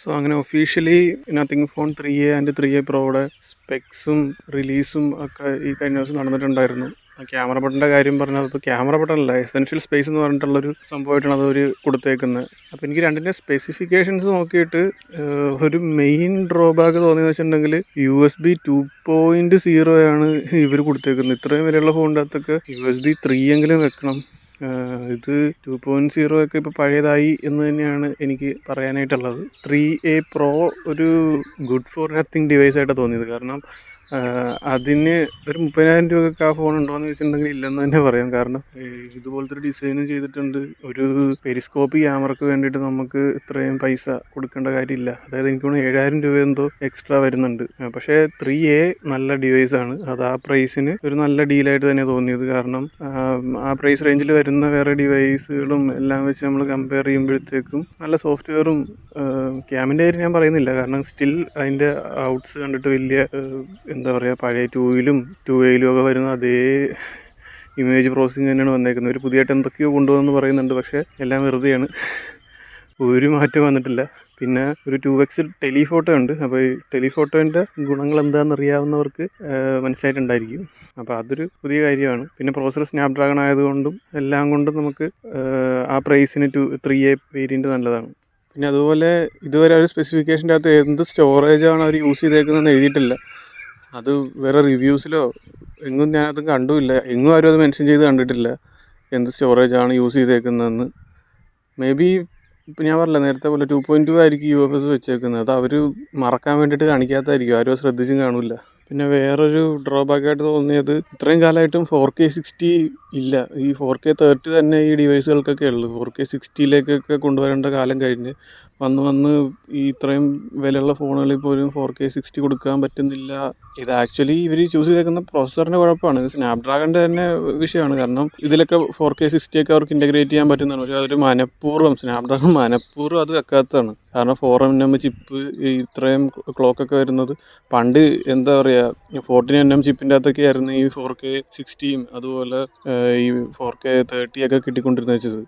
So അങ്ങനെ officially nothing phone 3A and 3A പ്രോയുടെ സ്പെക്സും റിലീസും ഒക്കെ ഈ കഴിഞ്ഞ ദിവസം നടന്നിട്ടുണ്ടായിരുന്നു. ക്യാമറ ബട്ടൻ്റെ കാര്യം പറഞ്ഞാൽ അത് ക്യാമറ ബട്ടൺ അല്ല, എസെൻഷ്യൽ സ്പേസ് എന്ന് പറഞ്ഞിട്ടുള്ളൊരു സംഭവമായിട്ടാണ് അതവർ കൊടുത്തേക്കുന്നത്. അപ്പോൾ എനിക്ക് രണ്ടിൻ്റെ സ്പെസിഫിക്കേഷൻസ് നോക്കിയിട്ട് ഒരു മെയിൻ ഡ്രോബാക്ക് തോന്നിയെന്ന് വെച്ചിട്ടുണ്ടെങ്കിൽ USB 2.0 ആണ് ഇവർ കൊടുത്തേക്കുന്നത്. ഇത്രയും വരെയുള്ള ഫോണിൻ്റെ അകത്തൊക്കെ USB 3 എങ്കിലും വെക്കണം. ഇത് 2.0 ഒക്കെ ഇപ്പോൾ പഴയതായി എന്ന് തന്നെയാണ് എനിക്ക് പറയാനായിട്ടുള്ളത്. 3A Pro ഒരു ഗുഡ് ഫോർ നത്തിങ് ഡിവൈസായിട്ടാണ് തോന്നിയത്. കാരണം അതിന് ഒരു 30,000 രൂപയൊക്കെ ആ ഫോൺ ഉണ്ടോയെന്ന് വെച്ചിട്ടുണ്ടെങ്കിൽ ഇല്ലെന്ന് തന്നെ പറയാം. കാരണം ഇതുപോലത്തെ ഒരു ഡിസൈനും ചെയ്തിട്ടുണ്ട്. ഒരു പെരിസ്കോപ്പ് ക്യാമറയ്ക്ക് വേണ്ടിയിട്ട് നമുക്ക് ഇത്രയും പൈസ കൊടുക്കേണ്ട കാര്യമില്ല. അതായത് എനിക്ക് തോന്നുന്നു 7,000 രൂപ എന്തോ എക്സ്ട്രാ വരുന്നുണ്ട്. പക്ഷേ 3A നല്ല ഡിവൈസാണ്. അത് ആ പ്രൈസിന് ഒരു നല്ല ഡീലായിട്ട് തന്നെ തോന്നിയത്. കാരണം ആ പ്രൈസ് റേഞ്ചിൽ വരുന്ന വേറെ ഡിവൈസുകളും എല്ലാം വെച്ച് നമ്മൾ കമ്പയർ ചെയ്യുമ്പോഴത്തേക്കും നല്ല സോഫ്റ്റ്വെയറും ക്യാമിൻ്റെ കാര്യം ഞാൻ പറയുന്നില്ല. കാരണം സ്റ്റിൽ അതിൻ്റെ ഔട്ട്സ് കണ്ടിട്ട് വലിയ എന്താ പറയുക, പഴയ 2-ലും 2Aയിലും ഒക്കെ വരുന്ന അതേ ഇമേജ് പ്രോസസ്സിങ് തന്നെയാണ് വന്നേക്കുന്നത്. ഒരു പുതിയതായിട്ട് എന്തൊക്കെയോ കൊണ്ടുവന്ന് പറയുന്നുണ്ട്, പക്ഷേ എല്ലാം വെറുതെയാണ്. ഒരു മാറ്റം വന്നിട്ടില്ല. പിന്നെ ഒരു 2x ടെലിഫോട്ടോ ഉണ്ട്. അപ്പോൾ ഈ ടെലിഫോട്ടോൻ്റെ ഗുണങ്ങൾ എന്താണെന്ന് അറിയാവുന്നവർക്ക് മനസ്സിലായിട്ടുണ്ടായിരിക്കും. അപ്പോൾ അതൊരു പുതിയ കാര്യമാണ്. പിന്നെ പ്രോസസ്സർ സ്നാപ്ഡ്രാഗൺ ആയതുകൊണ്ടും എല്ലാം കൊണ്ടും നമുക്ക് ആ പ്രൈസിന് 3A വേരിയൻറ്റ് നല്ലതാണ്. പിന്നെ അതുപോലെ ഇതുവരെ ഒരു സ്പെസിഫിക്കേഷൻ്റെ അകത്ത് എന്ത് സ്റ്റോറേജാണ് അവർ യൂസ് ചെയ്തേക്കുന്നതെന്ന് എഴുതിയിട്ടില്ല. അത് വേറെ റിവ്യൂസിലോ എങ്ങും ഞാനത് കണ്ടുമില്ല. എങ്ങും ആരും അത് മെൻഷൻ ചെയ്ത് കണ്ടിട്ടില്ല എന്ത് സ്റ്റോറേജാണ് യൂസ് ചെയ്തേക്കുന്നതെന്ന്. മേ ബി ഇപ്പം ഞാൻ പറഞ്ഞില്ല നേരത്തെ പോലെ 2.2 ആയിരിക്കും UFS വെച്ചേക്കുന്നത്. അത് അവർ മറക്കാൻ വേണ്ടിയിട്ട് കാണിക്കാത്തതായിരിക്കും. ആരും ശ്രദ്ധിച്ചും കാണില്ല. പിന്നെ വേറൊരു ഡ്രോബാക്കായിട്ട് തോന്നിയത് ഇത്രയും കാലമായിട്ടും 4K 60 ഇല്ല. ഈ 4K 30 തന്നെ ഈ ഡിവൈസുകൾക്കൊക്കെ ഉള്ളൂ. 4K 60 കൊണ്ടുവരേണ്ട കാലം കഴിഞ്ഞ് വന്ന് ഈ ഇത്രയും വിലയുള്ള ഫോണുകളിൽ പോലും 4K 60 കൊടുക്കാൻ പറ്റുന്നില്ല. ഇത് ആക്ച്വലി ഇവർ ചൂസ് ചെയ്തേക്കുന്ന പ്രോസസ്സറിൻ്റെ കുഴപ്പമാണ്. സ്നാപ്ഡ്രാഗണിൻ്റെ തന്നെ വിഷയമാണ്. കാരണം ഇതിലൊക്കെ 4K 60 അവർക്ക് ഇൻ്റഗ്രേറ്റ് ചെയ്യാൻ പറ്റുന്നതാണ്. പക്ഷേ അതൊരു സ്നാപ്ഡ്രാഗൺ മനഃപൂർവ്വം അത് വെക്കാത്തതാണ്. കാരണം 4nm ചിപ്പ് ഇത്രയും ക്ലോക്കൊക്കെ വരുന്നത് പണ്ട് എന്താ പറയുക 14nm ചിപ്പിൻ്റെ അകത്തൊക്കെ ആയിരുന്നു ഈ 4K 60 അതുപോലെ ഈ 4K 30 കിട്ടിക്കൊണ്ടിരുന്ന വെച്ചത്.